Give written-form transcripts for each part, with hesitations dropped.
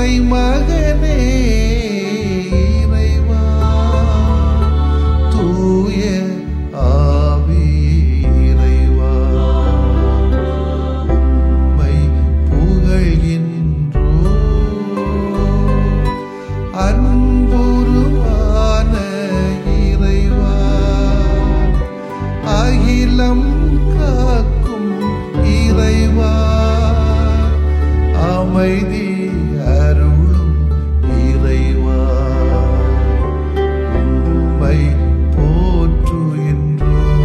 இறைமகனே இறைவா தூய ஆவி இறைவா உம்மை புகழ்கின்றோம் அன்புருவான இறைவா அகிலம் காக்கும் இறைவா அமைதி அருளும் இறைவா உம்மை போற்றுகின்றோம்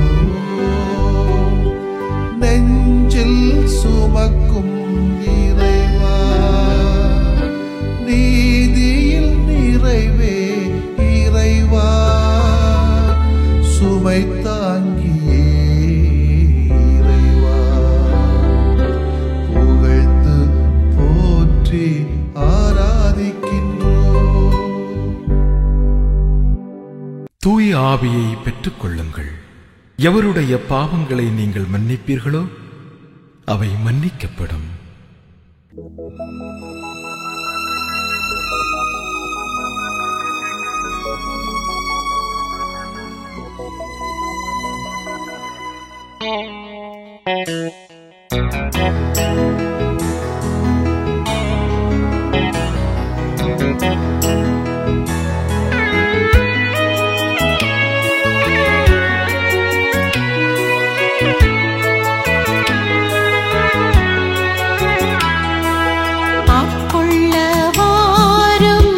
நெஞ்சில் சுமக்கும் இறைவா நீதியில் நிறைவே இறைவா சுமை தாங்கியே இறைவா புகழ்ந்து போற்றி ஆராதிக்கின்றோம். தூய ஆவியை பெற்றுக் கொள்ளுங்கள். எவருடைய பாவங்களை நீங்கள் மன்னிப்பீர்களோ அவை மன்னிக்கப்படும். ஆட்கொள்ள வாரும்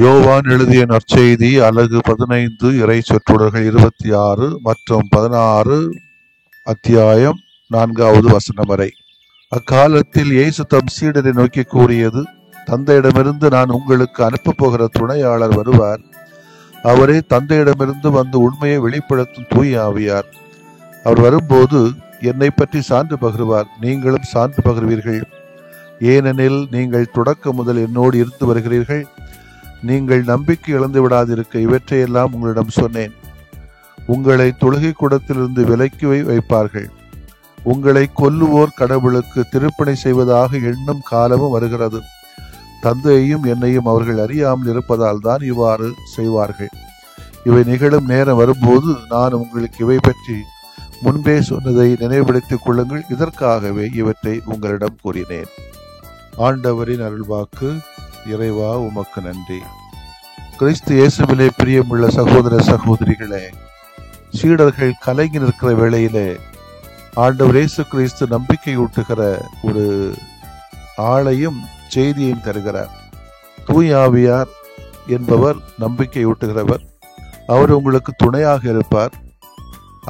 யோவான் எழுதிய நற்செய்தி அலகு 15 இறை சொற்றொடர்கள் 26 மற்றும் 16 அத்தியாயம் 4வது வசனம் வரை. அக்காலத்தில் இயேசு தம் சீடரை நோக்கி கூறியது, தந்தையிடமிருந்து நான் உங்களுக்கு அனுப்பப் போகிற துணையாளர் வருவார். அவரே தந்தையிடமிருந்து வந்து உண்மையை வெளிப்படுத்தும் தூய ஆவியார். அவர் வரும்போது என்னை பற்றி சான்று பகருவார். நீங்களும் சான்று பகருவீர்கள். ஏனெனில் நீங்கள் தொடக்கம் முதல் என்னோடு இருந்து வருகிறீர்கள். நீங்கள் நம்பிக்கை இழந்து விடாதிருக்க இவற்றையெல்லாம் உங்களிடம் சொன்னேன். உங்களை தொழுகை கூடத்திலிருந்து விலக்கி வைப்பார்கள். உங்களை கொல்லுவோர் கடவுளுக்கு திருப்பணி செய்வதாக எண்ணும் காலமும் வருகிறது. தந்தையையும் என்னையும் அவர்கள் அறியாமல் இருப்பதால் தான் இவ்வாறு செய்வார்கள். இவை நிகழும் நேரம் வரும்போது நான் உங்களுக்கு இவை பற்றி முன்பே சொன்னதை நினைவுபடுத்திக் கொள்ளுங்கள். இதற்காகவே இவற்றை உங்களிடம் கூறினேன். ஆண்டவரின் அருள்வாக்கு. இறைவா உமக்கு நன்றி. கிறிஸ்து இயேசுவிலே பிரியமுள்ள சகோதர சகோதரிகளே, சீடர்கள் கலங்கி நிற்கிற வேளையிலே ஆண்டவர் இயேசு கிறிஸ்து நம்பிக்கையூட்டுகிற ஒரு ஆளையும் செய்தியையும் தருகிறார். தூய ஆவியார் என்பவர் நம்பிக்கையூட்டுகிறவர். அவர் உங்களுக்கு துணையாக இருப்பார்.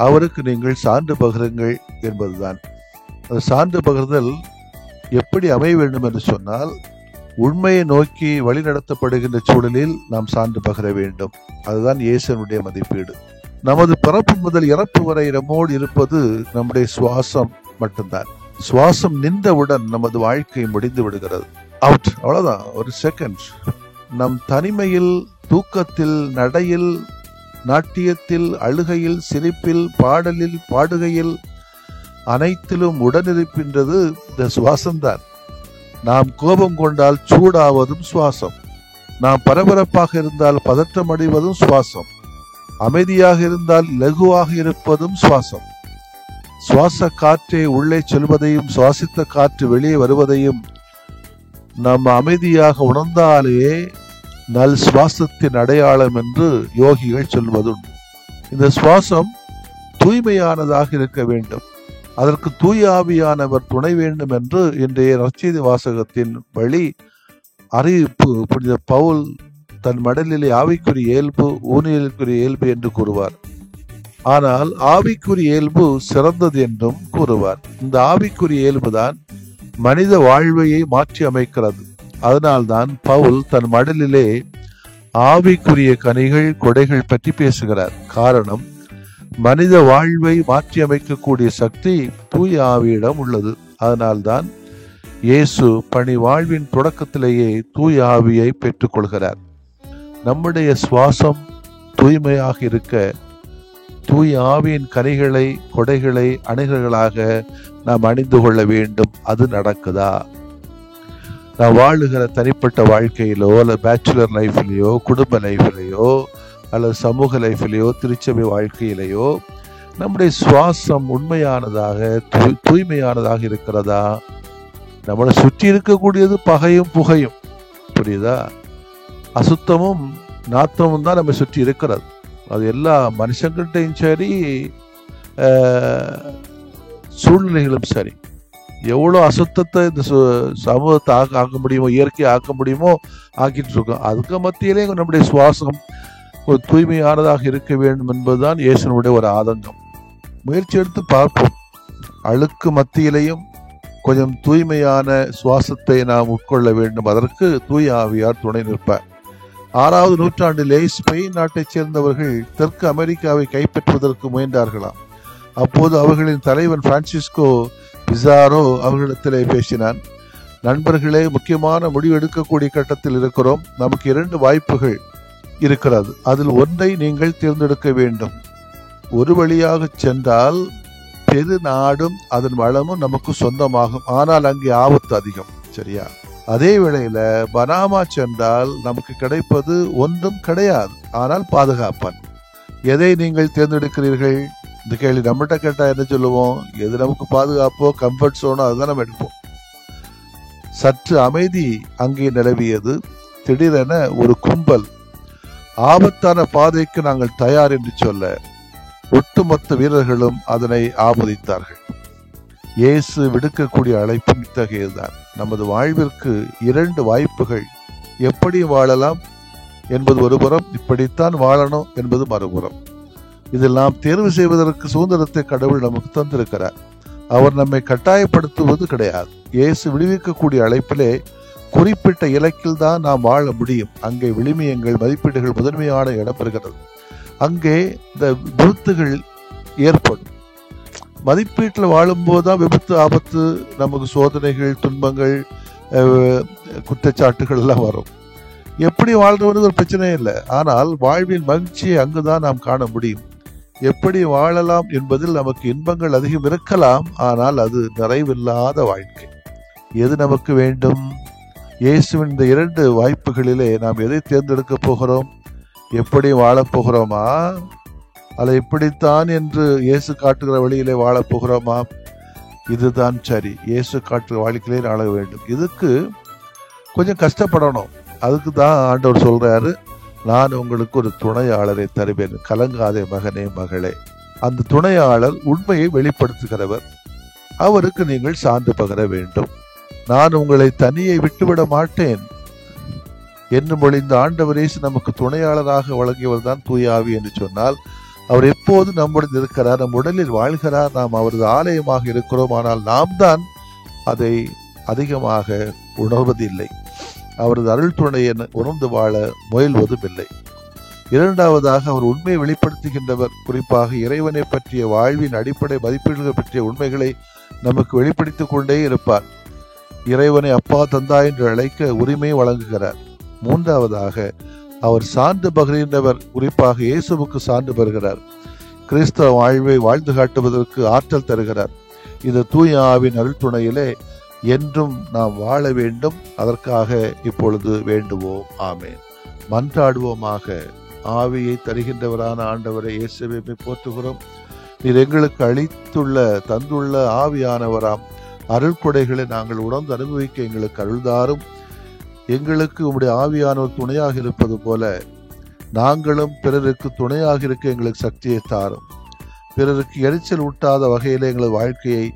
அவருக்கு நீங்கள் சான்று பகிருங்கள் என்பதுதான். அந்த சான்று பகிர்தல் எப்படி அமைய வேண்டும் என்று சொன்னால், உண்மையை நோக்கி வழிநடத்தப்படுகின்ற சூழலில் நாம் சான்று பகிர வேண்டும். அதுதான் இயேசுனுடைய மதிப்பீடு. நமது பிறப்பு முதல் இறப்பு வரை நம்மோடு இருப்பது நம்முடைய சுவாசம் மட்டும்தான். சுவாசம் நின்றவுடன் நமது வாழ்க்கை முடிந்து விடுகிறது. அவுட், அவ்வளவுதான். ஒரு செகண்ட். நம் தனிமையில், தூக்கத்தில், நடையில், நாட்டியத்தில், அழுகையில், சிரிப்பில், பாடலில், பாடுகையில், அனைத்திலும் உடனிருக்கின்றது இந்த சுவாசம்தான். நாம் கோபம் கொண்டால் சூடாவதும் சுவாசம். நாம் பரபரப்பாக இருந்தால் பதற்றம் அடைவதும் சுவாசம். அமைதியாக இருந்தால் லகுவாக இருப்பதும் சுவாசம். சுவாச காற்றே உள்ளே செல்வதையும் சுவாசித்த காற்று வெளியே வருவதையும் நாம் அமைதியாக உணர்ந்தாலே நல் சுவாசத்தின் அடையாளம் என்று யோகிகள் சொல்வதுண்டு. இந்த சுவாசம் தூய்மையானதாக இருக்க வேண்டும். அதற்கு தூய ஆவியானவர் துணை வேண்டும் என்று இன்றைய நற்செய்தி வாசகத்தின் வழி அறிவிப்பு புனித பவுல் தன் மடலிலே ஆவிக்குரிய இயல்பு ஊனியலுக்குரிய இயல்பு என்று கூறுவார். ஆனால் ஆவிக்குரிய இயல்பு சிறந்தது என்றும் கூறுவார். இந்த ஆவிக்குரிய இயல்புதான் மனித வாழ்வையை மாற்றி அமைக்கிறது. அதனால்தான் பவுல் தன் மடலிலே ஆவிக்குரிய கனிகள் கொடைகள் பற்றி பேசுகிறார். காரணம், மனித வாழ்வை மாற்றி அமைக்கக்கூடிய சக்தி தூய ஆவியிடம் உள்ளது. அதனால்தான் இயேசு பணி வாழ்வின் தொடக்கத்திலேயே தூய ஆவியை பெற்றுக் கொள்கிறார். நம்முடைய சுவாசம் தூய்மையாக இருக்க தூய ஆவியின் கனிகளை கொடைகளை அணிகளாக நாம் அணிந்து கொள்ள வேண்டும். அது நடக்குதா? நான் வாழுகிற தனிப்பட்ட வாழ்க்கையிலோ அல்லது பேச்சுலர் லைஃப்லேயோ, குடும்ப லைஃப்லேயோ அல்லது சமூக லைஃப்லேயோ, திருச்சபை வாழ்க்கையிலேயோ நம்முடைய சுவாசம் உண்மையானதாக தூய்மையானதாக இருக்கிறதா? நம்மளை சுற்றி இருக்கக்கூடியது பகையும் புகையும், புரியுதா? அசுத்தமும் நாத்தமும் தான் நம்ம சுற்றி இருக்கிறது. அது எல்லா மனுஷங்கிட்டையும் சரி, சூழ்நிலைகளும் சரி. எவ்வளோ அசுத்தத்தை இந்த சமூகத்தை ஆக்க முடியுமோ, இயற்கையை ஆக்க முடியுமோ ஆக்கிட்டு இருக்கோம். அதுக்கு மத்தியிலே நம்முடைய சுவாசம் ஒரு தூய்மையானதாக இருக்க வேண்டும் என்பதுதான் இயேசுனுடைய ஒரு ஆதங்கம். முயற்சி எடுத்து பார்ப்போம். அழுக்கு மத்தியிலையும் கொஞ்சம் தூய்மையான சுவாசத்தை நாம் உட்கொள்ள வேண்டும். அதற்கு தூய ஆவியார் துணை நிற்பார். 6வது நூற்றாண்டிலே ஸ்பெயின் நாட்டைச் சேர்ந்தவர்கள் தெற்கு அமெரிக்காவை கைப்பற்றுவதற்கு முயன்றார்களாம். அப்போது அவர்களின் தலைவன் பிரான்சிஸ்கோ பிசாரோ அவர்களிடத்திலே பேசினான். நண்பர்களே, முக்கியமான முடிவு எடுக்கக்கூடிய கட்டத்தில் இருக்கிறோம். நமக்கு 2 வாய்ப்புகள் இருக்கிறது. அதில் ஒன்றை நீங்கள் தேர்ந்தெடுக்க வேண்டும். ஒரு வழியாக சென்றால் பெரு நாடும் அதன் வளமும் நமக்கு சொந்தமாகும். ஆனால் அங்கே ஆபத்து அதிகம். சரியா? அதே வேளையில பனாமா சென்றால் நமக்கு கிடைப்பது ஒன்றும் கிடையாது, ஆனால் பாதுகாப்பான். எதை நீங்கள் தேர்ந்தெடுக்கிறீர்கள்? இந்த கேள்வி நம்மகிட்ட கேட்டா என்ன சொல்லுவோம்? எது நமக்கு பாதுகாப்போ கம்ஃபர்ட் சோனோ அதுதான் நம்ம எடுப்போம். சற்று அமைதி அங்கே நிலவியது. திடீரென ஒரு கும்பல் ஆபத்தான பாதைக்கு நாங்கள் தயார் என்று சொல்ல ஒட்டுமொத்த வீரர்களும் அதனை ஆமோதித்தார்கள். இயேசு விடுக்கக்கூடிய அழைப்பும் இத்தகையதுதான். நமது வாழ்விற்கு 2 வாய்ப்புகள். எப்படி வாழலாம்? என்பது ஒருபுறம், இப்படித்தான் வாழணும் என்பது மறுபுறம். இதில் நாம் தேர்வு செய்வதற்கு சுதந்திரத்தை கடவுள் நமக்கு தந்திருக்கிறார். அவர் நம்மை கட்டாயப்படுத்துவது கிடையாது. இயேசு விடுவிக்கக்கூடிய அழைப்பிலே குறிப்பிட்ட இலக்கில் தான் நாம் வாழ முடியும். அங்கே விழுமியங்கள், மதிப்பீடுகள் முதன்மையான இடம் பெறுகிறது. அங்கே இந்த விபத்துகள் ஏற்படும். மதிப்பீட்டில் வாழும்போது தான் விபத்து, ஆபத்து, நமக்கு சோதனைகள், துன்பங்கள், குற்றச்சாட்டுகள் எல்லாம் வரும். எப்படி வாழ்றது ஒரு பிரச்சனை இல்லை. ஆனால் வாழ்வின் மகிழ்ச்சியை அங்குதான் நாம் காண முடியும். எப்படி வாழலாம் என்பதில் நமக்கு இன்பங்கள் அதிகம் இருக்கலாம், ஆனால் அது நிறைவில்லாத வாழ்க்கை. எது நமக்கு வேண்டும்? இயேசுவின் இந்த 2 வாய்ப்புகளிலே நாம் எதை தேர்ந்தெடுக்க போகிறோம்? எப்படி வாழப்போகிறோமா, அதை எப்படித்தான் என்று இயேசு காட்டுகிற வழியிலே வாழப்போகிறோமா? இதுதான் சரி. இயேசு காட்டுகிற வாழ்க்கையிலே வாழ வேண்டும். இதுக்கு கொஞ்சம் கஷ்டப்படணும். அதுக்கு தான் ஆண்டவர் சொல்றாரு, நான் உங்களுக்கு ஒரு துணையாளரை தருவேன், கலங்காதே மகனே மகளே. அந்த துணையாளர் உண்மையை வெளிப்படுத்துகிறவர். அவருக்கு நீங்கள் சான்று பகர வேண்டும். நான் உங்களை தனியே விட்டுவிட மாட்டேன் என்று மொழிந்த ஆண்டவர் இயேசு நமக்கு துணையாளராக வழங்கியவர் தான் தூய ஆவி என்று சொன்னால், அவர் எப்போது நம்முடன் இருக்கிறார், நம் உடலில் வாழ்கிறார், நாம் அவரது ஆலயமாக இருக்கிறோம். ஆனால் நாம் தான் அதை அதிகமாக உணர்வதில்லை. அவரது அருள் துணையை உணர்ந்து வாழ முயல்வதும் இல்லை. இரண்டாவதாக, அவர் உண்மையை வெளிப்படுத்துகின்றவர். குறிப்பாக இறைவனை பற்றிய வாழ்வின் அடிப்படை மதிப்பீடுகள் பற்றிய உண்மைகளை நமக்கு வெளிப்படுத்திக் கொண்டே இருப்பார். இறைவனை அப்பா, தந்தா என்று அழைக்க உரிமை வழங்குகிறார். மூன்றாவதாக, அவர் சான்று பகிர்கின்றவர். குறிப்பாக இயேசுவுக்கு சான்று பெறுகிறார். கிறிஸ்தவ வாழ்வை வாழ்ந்து காட்டுவதற்கு ஆற்றல் தருகிறார். இந்த தூய ஆவின் அருள் துணையிலே என்றும் நாம் வாழ வேண்டும். அதற்காக இப்பொழுது வேண்டுவோம். ஆமேன். மன்றாடுவோமாக. ஆவியை தருகின்றவரான ஆண்டவரை இயேசுவை போற்றுகிறோம். நீர் எங்களுக்கு தந்துள்ள ஆவியானவராம் அருள் கொடைகளை நாங்கள் உணர்ந்து அனுபவிக்க எங்களுக்கு அருள்தாரும். எங்களுக்கு உம்முடைய ஆவியானவர் துணையாக இருப்பது போல நாங்களும் பிறருக்கு துணையாக இருக்க எங்களுக்கு சக்தியை தாரும். பிறருக்கு எரிச்சல் ஊட்டாத வகையிலே எங்களது வாழ்க்கையை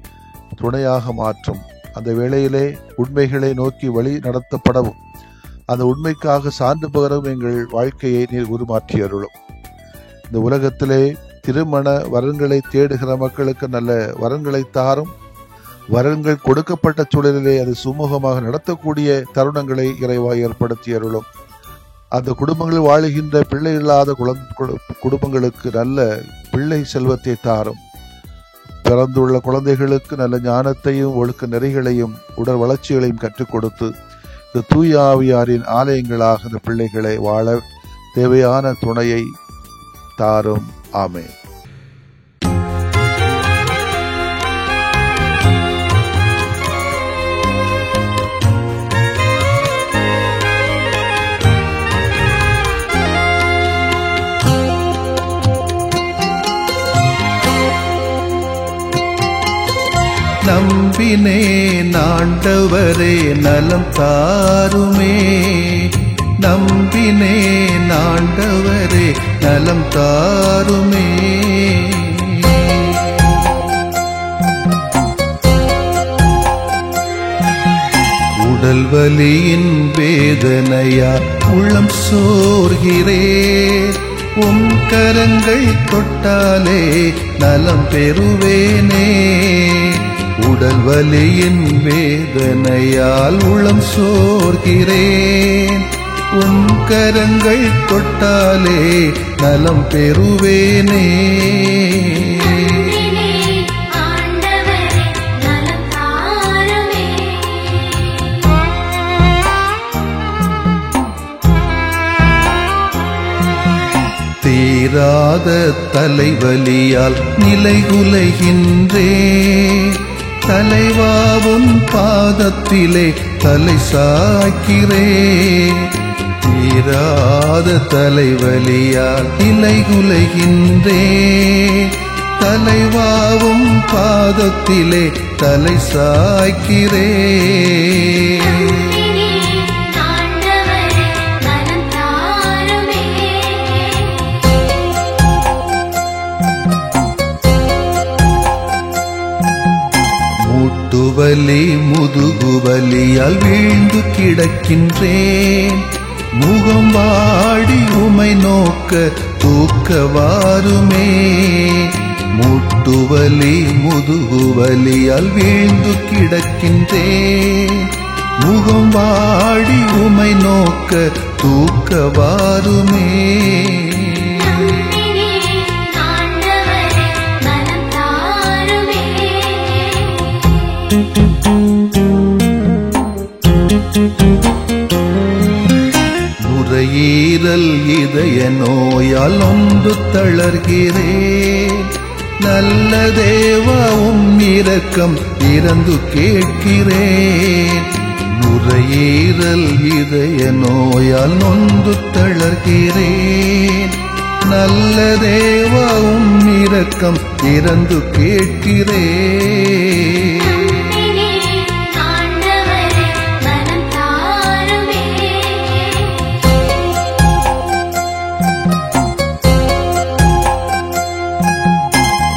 துணையாக மாற்றும். அந்த வேளையிலே உண்மைகளை நோக்கி வழி நடத்தப்படவும், அந்த உண்மைக்காக சான்று பகரவும் எங்கள் வாழ்க்கையை நீர் உருமாற்றி அருளும். இந்த உலகத்திலே திருமண வரன்களை தேடுகிற மக்களுக்கு நல்ல வரன்களை தாரும். வரன்கள் கொடுக்கப்பட்ட சூழலிலே அது சுமூகமாக நடத்தக்கூடிய தருணங்களை இறைவா ஏற்படுத்தி அருளும். அந்த குடும்பங்களில் வாழுகின்ற பிள்ளை இல்லாத குடும்பங்களுக்கு நல்ல பிள்ளை செல்வத்தை தாரும். பிறந்துள்ள குழந்தைகளுக்கு நல்ல ஞானத்தையும் ஒழுக்க நெறிகளையும் உடல் வளர்ச்சிகளையும் கற்றுக் கொடுத்து இந்த தூய ஆவியாரின் ஆலயங்களாக இந்த பிள்ளைகளை வாழ தேவையான துணையை தாரும். ஆமென். நம்பினேன் ஆண்டவரே நலம் தாருமே, நம்பினேன் ஆண்டவரே நலம் தாருமே. உடல் வலியின் வேதனையா உள்ளம் சோர்கிறேன், உம் கரங்கள் தொட்டாலே நலம் பெறுவேனே. உடல் வலியின் வேதனையால் உளம் சோர்கிறேன், உம் கரங்கள் தொட்டாலே நலம் பெறுவேனே. தீராத தலைவலியால் நிலைகுலைகின்றேன், தலைவாவும் பாதத்திலே தலை சாய்க்கிறேன். தீராத தலைவலியால் நிலைகுலைகின்றேன், தலைவாவும் பாதத்திலே தலை சாய்க்கிறேன். முட்டுவலி முதுகுவலியால் வீழ்ந்து கிடக்கின்றேன், முகம் வாடி உமை நோக்க தூக்கவாருமே. மூட்டுவலி முதுகுவலியால் வீழ்ந்து கிடக்கின்றேன். முகம் வாடி உமை நோக்க தூக்கவாருமே. நுரையீரல் இதய நோயால் நொந்து தளர்கிறேன். நல்ல தேவா உம் இரக்கம் இறந்து கேட்கிறேன். நுரையீரல் இதய நோயால் நொந்து தளர்கிறேன். நல்ல தேவா உம் இரக்கம் இறந்து கேட்கிறேன்.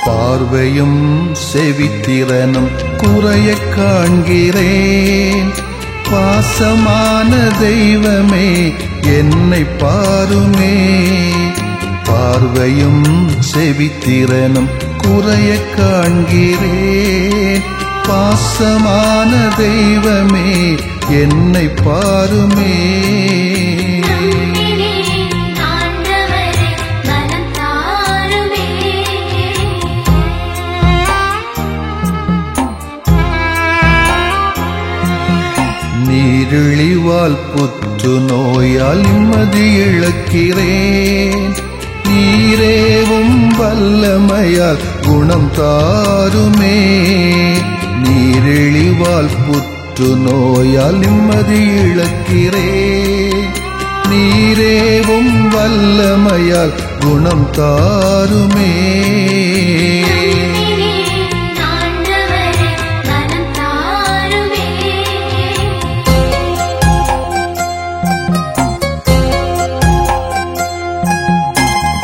பார்வையும் செவித்திறனும் குறைய காண்கிறேன். பாசமான தெய்வமே என்னை பாருமே. பார்வையும் செவித்திறனும் குறைய காண்கிறேன். பாசமான தெய்வமே என்னை பாருமே. நீரிழிவால் புற்று நோயால் நிம்மதி இழக்கிறேன். நீரேவும் வல்லமையால் குணம் தாருமே. நீரிழிவால் புற்று நோயால் நிம்மதி இழக்கிறேன். நீரேவும் வல்லமையால் குணம் தாருமே.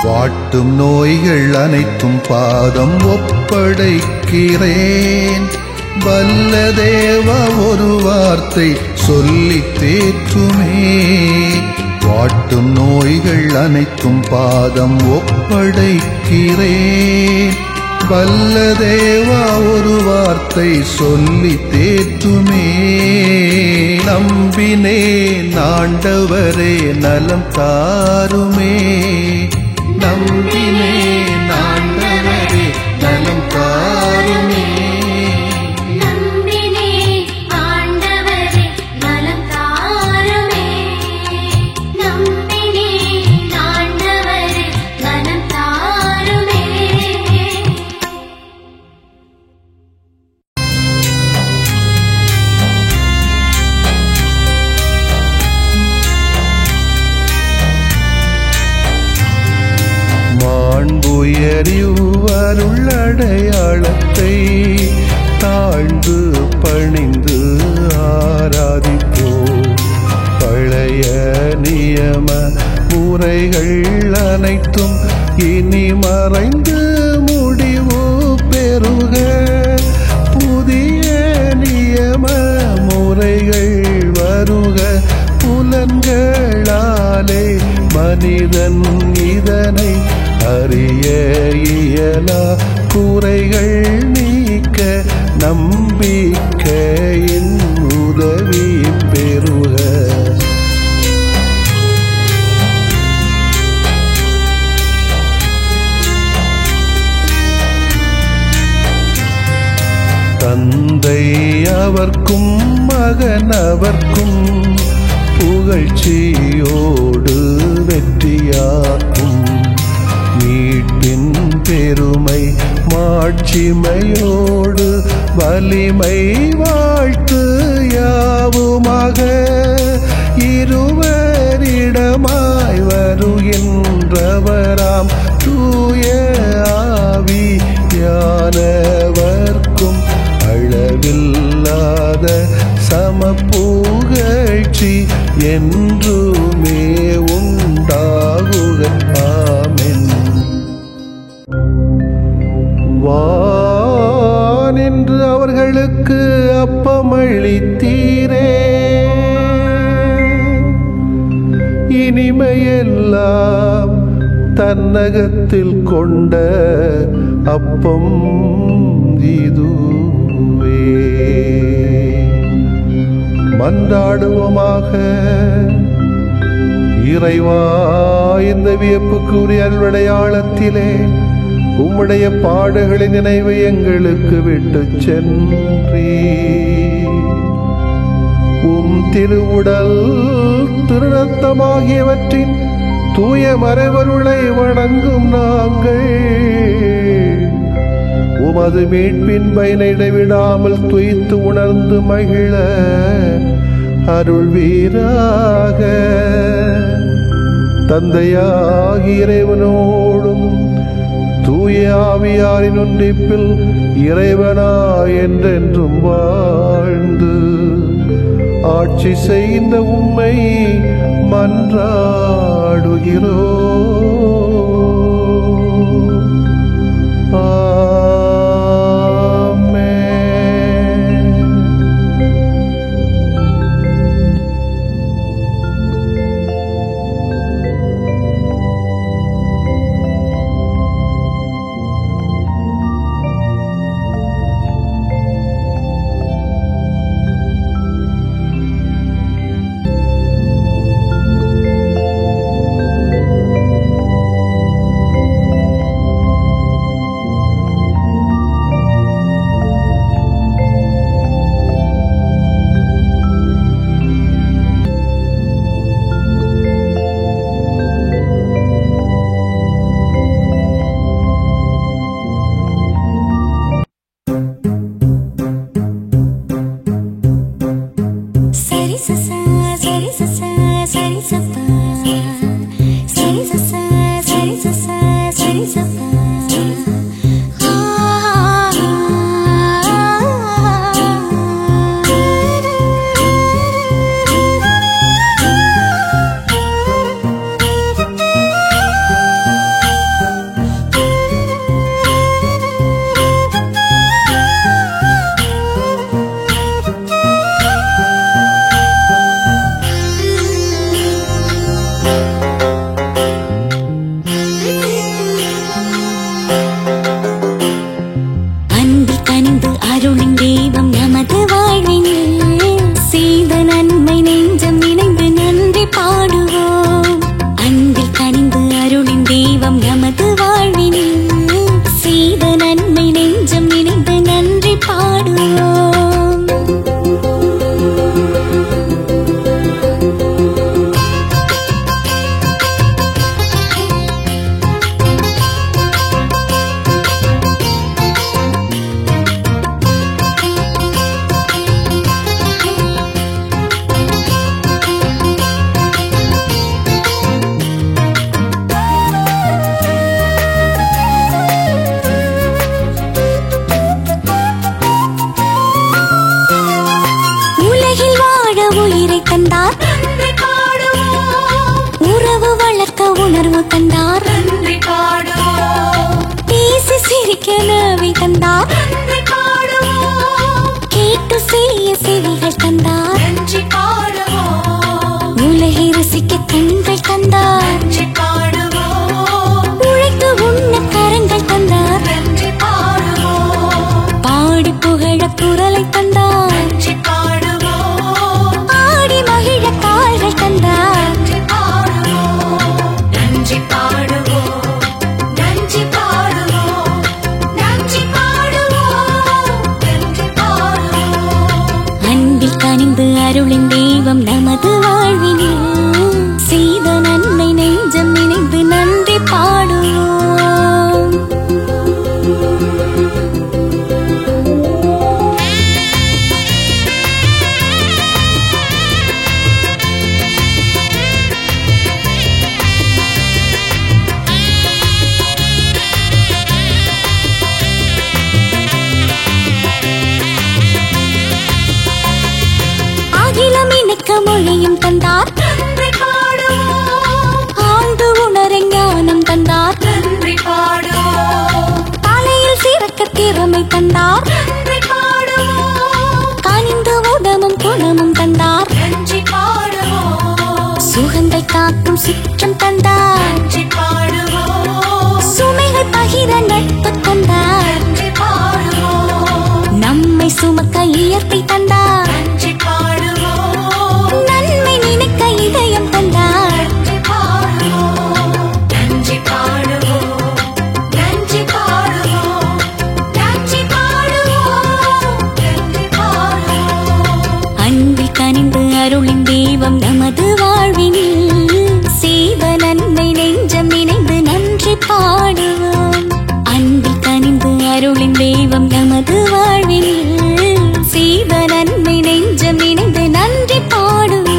வாட்டும் நோய்கள் அனைத்தும் பாதம் ஒப்படைக்கிறேன். வல்ல தேவா ஒரு வார்த்தை சொல்லி தேற்றுமே. வாட்டும் நோய்கள் அனைத்தும் பாதம் ஒப்படைக்கிறேன். வல்ல தேவா ஒரு வார்த்தை சொல்லி தேற்றுமே. நம்பினேன் ஆண்டவரே நலம் தாருமே. நம்பினேன் ஆண்டவரே நலம் தாருமே. அருளடையாளத்தை தாழ்ந்து பணிந்து ஆராதிப்போம். பழைய நியம முறைகள் அனைத்தும் இனி மறைந்து முடிவு பெறுக. புதிய நியம முறைகள் வருக. புலன்களாலே மனிதன் இதனை அறிய இயலா. குறைகள் நீக்க நம்பிக்கையின் உதவி பெறுக. தந்தை அவர்க்கும் மகன் அவர்க்கும் புகழ்ச்சியோடு வெற்றியாக்கும். மீட்பின் பெருமை மாட்சிமையோடு வலிமை வாழ்த்து யாவுமாக. இருவரிடமாய் வருகின்றவராம் தூய ஆவியானவர்க்கும் அளவில்லாத சமப்புகழ்ச்சி என்றுமே உண்டாகுக. ஆமென். வானின்று அவர்களுக்கு அப்பமளித்தீரே. இனிமையெல்லாம் தன்னகத்தில் கொண்ட அப்பம் இதுவே. மன்றாடுவோமாக. இறைவா, இந்த வியப்புக்குரிய அல்வடையாளத்திலே உம்முடைய பாடுகளின் நினைவு எங்களுக்கு விட்டு சென்றீ. உம் திருவுடல் திருநத்தமாகியவற்றின் தூய மறைவருளை வணங்கும் நாங்கள் உமது மீட்பின் பயனை இடைவிடாமல் துய்த்து உணர்ந்து மகிழ அருள்வீராக. தந்தையாகி இறைவனோடும் தூய ஆவியாரின் ஒன்றிப்பில் இறைவனா என்றென்றும் வாழ்ந்து ஆட்சி செய்த உம்மை மன்றாடுகிறோம். ஆமென். சுகந்தை காக்கும் சுற்றம் தந்தார், சுமைகள் பகிர நட்பு தந்தார், நம்மை சுமக்க இயற்கை தந்தார், நன்மை நினைக்க இதயம் தந்தார். அன்பில் கனிந்து அருளின் தெய்வம் நமது வாழ்வினில் செய்த நன்மை நெஞ்சம் நினைந்து நன்றி பாடுவோம். அன்பில் கனிந்து அருளின் தெய்வம் நமது வாழ்வினில் செய்த நன்மை நெஞ்சம் நினைந்து நன்றி பாடுவோம்.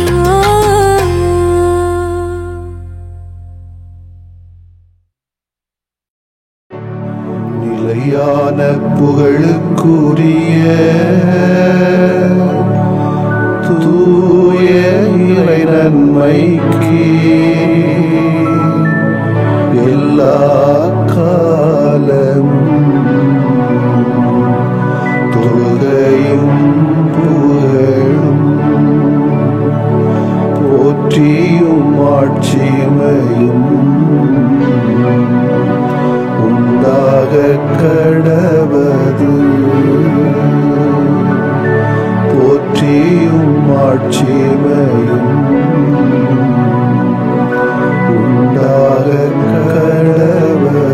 நிலையான புகழுக்குரிய தூய இறை நன்மைக்கு எல்லா காலம் தொழுகையும் புகழும் போற்றியும் ஆட்சிமையும் உண்டாக கடவது. போற்றியும் ஆட்சிமையும் உண்டாக கடவது.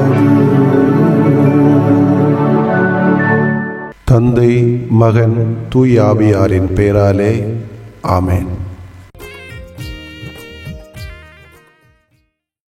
தந்தை, மகன், தூய ஆவியாரின் பெயராலே ஆமென்.